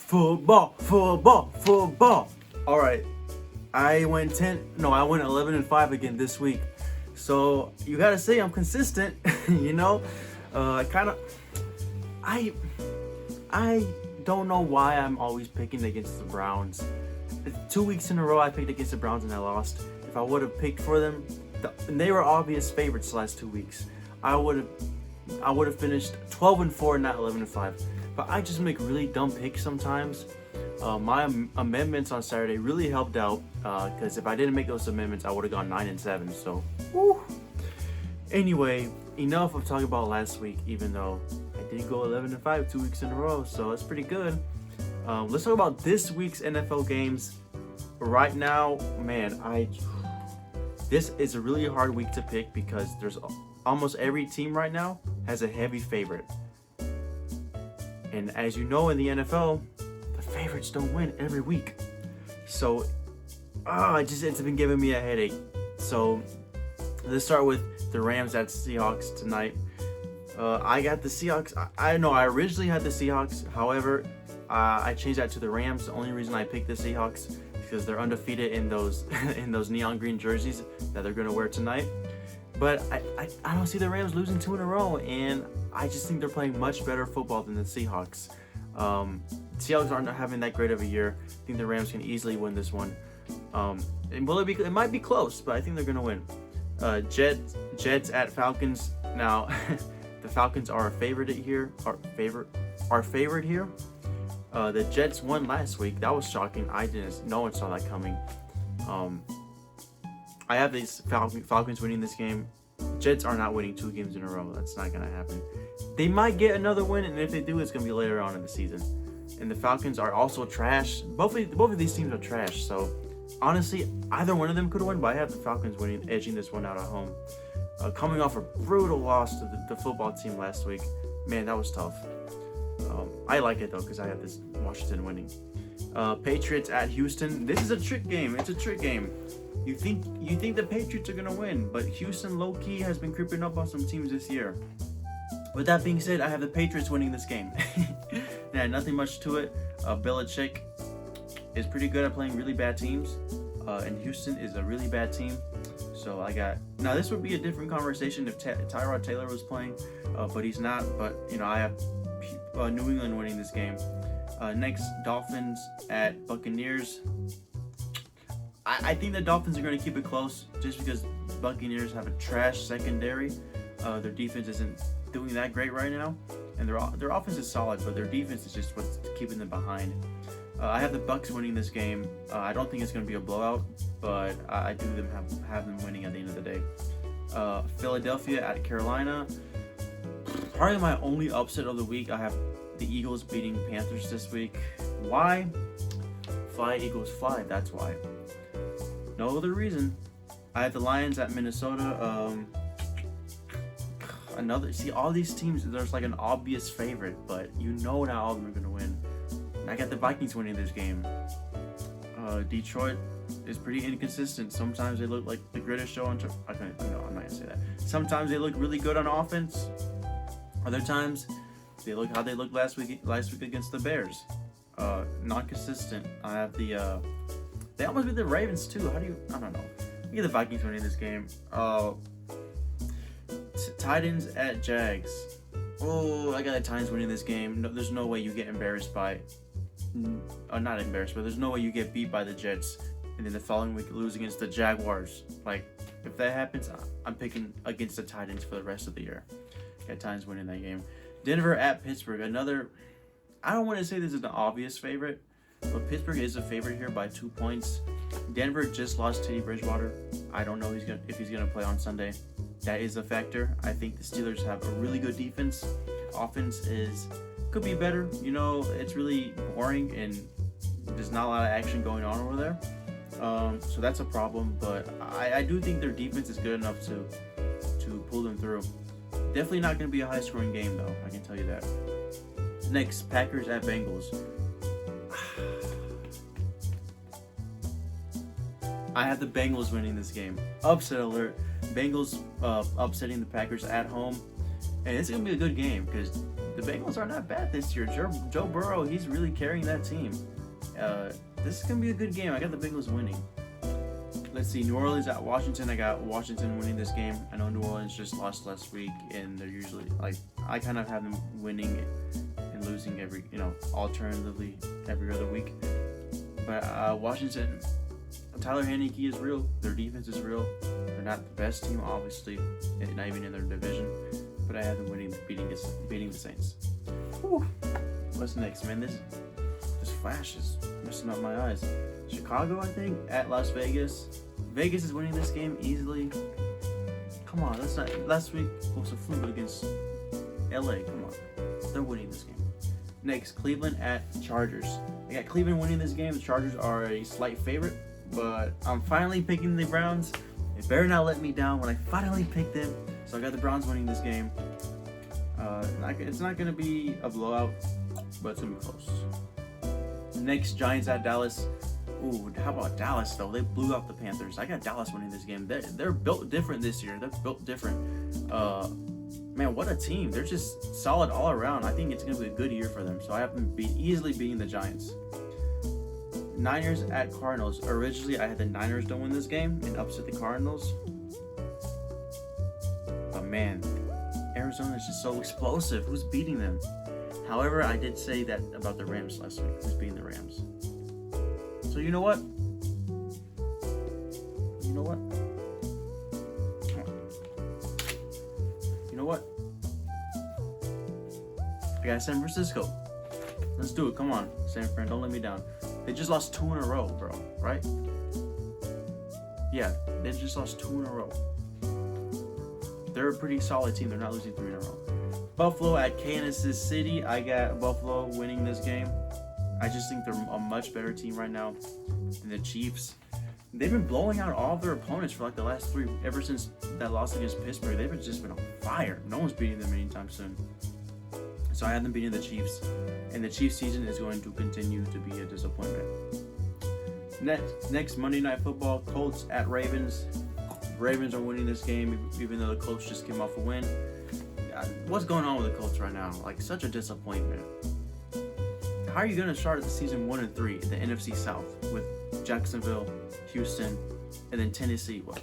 Football. All right, I went 11-5 again this week. So you gotta say I'm consistent. I don't know why I'm always picking against the Browns. 2 weeks in a row I picked against the Browns and I lost. If I would have picked for them, and they were obvious favorites the last 2 weeks, I would have finished 12-4, not 11-5. But I just make really dumb picks sometimes. My amendments on Saturday really helped out, because if I didn't make those amendments, I would have gone 9-7. So, woo. Anyway, enough of talking about last week. Even though I did go 11-5 2 weeks in a row, so that's pretty good. Let's talk about this week's NFL games. Right now, man, this is a really hard week to pick because there's almost every team right now has a heavy favorite. And as you know, in the NFL, the favorites don't win every week. So, it's been giving me a headache. So, let's start with the Rams at Seahawks tonight. I got the Seahawks. I know I originally had the Seahawks. However, I changed that to the Rams. The only reason I picked the Seahawks is because they're undefeated in those neon green jerseys that they're going to wear tonight. But I don't see the Rams losing 2 in a row, and I just think they're playing much better football than the Seahawks. Seahawks aren't having that great of a year. I think the Rams can easily win this one. It might be close, but I think they're going to win. Jets at Falcons. Now, the Falcons are a favorite here. The Jets won last week. That was shocking. No one saw that coming. I have these Falcons winning this game. Jets are not winning 2 games in a row. That's not gonna happen. They might get another win, and if they do, it's gonna be later on in the season. And the Falcons are also trash. Both of these teams are trash. So honestly, either one of them could win. But I have the Falcons edging this one out at home. Coming off a brutal loss to the football team last week. Man, that was tough. I like it though because I have this Washington winning. Patriots at Houston. This is a trick game. It's a trick game. You think the Patriots are gonna win, but Houston low-key has been creeping up on some teams this year. With that being said, I have the Patriots winning this game. Yeah, nothing much to it. Belichick is pretty good at playing really bad teams, and Houston is a really bad team. So now this would be a different conversation if Tyrod Taylor was playing, but he's not. But I have New England winning this game. Next, Dolphins at Buccaneers. I think the Dolphins are going to keep it close just because Buccaneers have a trash secondary. Their defense isn't doing that great right now, and their offense is solid, but their defense is just what's keeping them behind. I have the Bucs winning this game. I don't think it's going to be a blowout, but I do have them winning at the end of the day. Philadelphia at Carolina. Probably my only upset of the week. I have the Eagles beating Panthers this week. Why? Fly, Eagles, fly. That's why. No other reason. I have the Lions at Minnesota. All these teams, there's like an obvious favorite, but not all of them are going to win. I got the Vikings winning this game. Detroit is pretty inconsistent. Sometimes they look like the greatest show on I'm not going to say that. Sometimes they look really good on offense. Other times, they look how they looked last week against the Bears. Not consistent. I have they almost beat the Ravens too. I don't know. I get the Vikings winning this game. Titans at Jags. Oh, I got the Titans winning this game. No, there's no way you get embarrassed by, not embarrassed, but there's no way you get beat by the Jets and then the following week lose against the Jaguars. Like, if that happens, I'm picking against the Titans for the rest of the year. Got Titans winning that game. Denver at Pittsburgh. I don't want to say this is an obvious favorite, but Pittsburgh is a favorite here by 2 points. Denver just lost Teddy Bridgewater. I don't know if he's gonna play on Sunday. That is a factor. I think the Steelers have a really good defense. Offense could be better. It's really boring and there's not a lot of action going on over there. So that's a problem. But I do think their defense is good enough to pull them through. Definitely not going to be a high-scoring game though. I can tell you that. Next, Packers at Bengals. I have the Bengals winning this game. Upset alert. Bengals upsetting the Packers at home. And it's going to be a good game because the Bengals are not bad this year. Joe Burrow, he's really carrying that team. This is going to be a good game. I got the Bengals winning. Let's see, New Orleans at Washington. I got Washington winning this game. I know New Orleans just lost last week, and they're usually, like, I kind of have them winning and losing alternatively every other week. But Washington, Tyler Heineke is real. Their defense is real. They're not the best team, obviously, not even in their division. But I have them beating the Saints. Whew. What's next, man? This flash is messing up my eyes. Chicago, I think, at Las Vegas. Vegas is winning this game easily. Come on, that's not. Last week was a fluke against LA. Come on, they're winning this game. Next, Cleveland at Chargers. I got Cleveland winning this game. The Chargers are a slight favorite, but I'm finally picking the Browns. It better not let me down when I finally pick them. So I got the Browns winning this game. It's not going to be a blowout, but it's going to be close. Next, Giants at Dallas. Ooh, how about Dallas, though? They blew out the Panthers. I got Dallas winning this game. They're built different this year. They're built different. Man, what a team. They're just solid all around. I think it's going to be a good year for them. So I have them easily beating the Giants. Niners at Cardinals. Originally, I had the Niners to win this game and upset the Cardinals. But man, Arizona is just so explosive. Who's beating them? However, I did say that about the Rams last week. Who's beating the Rams? So you know what? You know what? Come on. You know what? I got San Francisco. Let's do it. Come on, San Fran. Don't let me down. They just lost 2 in a row, bro. Right? Yeah, they just lost 2 in a row. They're a pretty solid team. They're not losing 3 in a row. Buffalo at Kansas City. I got Buffalo winning this game. I just think they're a much better team right now than the Chiefs. They've been blowing out all of their opponents for like the last 3, ever since that loss against Pittsburgh. They've just been on fire. No one's beating them anytime soon. So I have them beating the Chiefs, and the Chiefs season is going to continue to be a disappointment. Next Monday Night Football, Colts at Ravens. Ravens are winning this game, even though the Colts just came off a win. What's going on with the Colts right now? Like, such a disappointment. How are you going to start the season 1-3 in the NFC South with Jacksonville, Houston, and then Tennessee? What?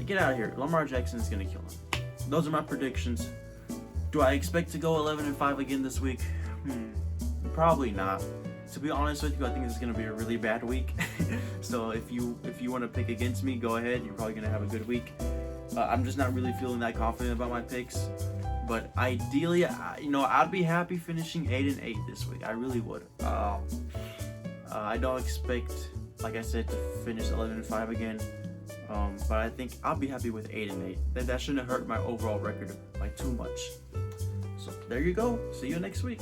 Get out of here. Lamar Jackson is going to kill him. Those are my predictions. Do I expect to go 11-5 again this week? Probably not. To be honest with you, I think this is going to be a really bad week. So if you want to pick against me, go ahead. You're probably going to have a good week. I'm just not really feeling that confident about my picks. But ideally, I'd be happy finishing 8-8 this week. I really would. I don't expect, like I said, to finish 11-5 again. But I think I'll be happy with 8-8. That shouldn't hurt my overall record by too much. So there you go. See you next week.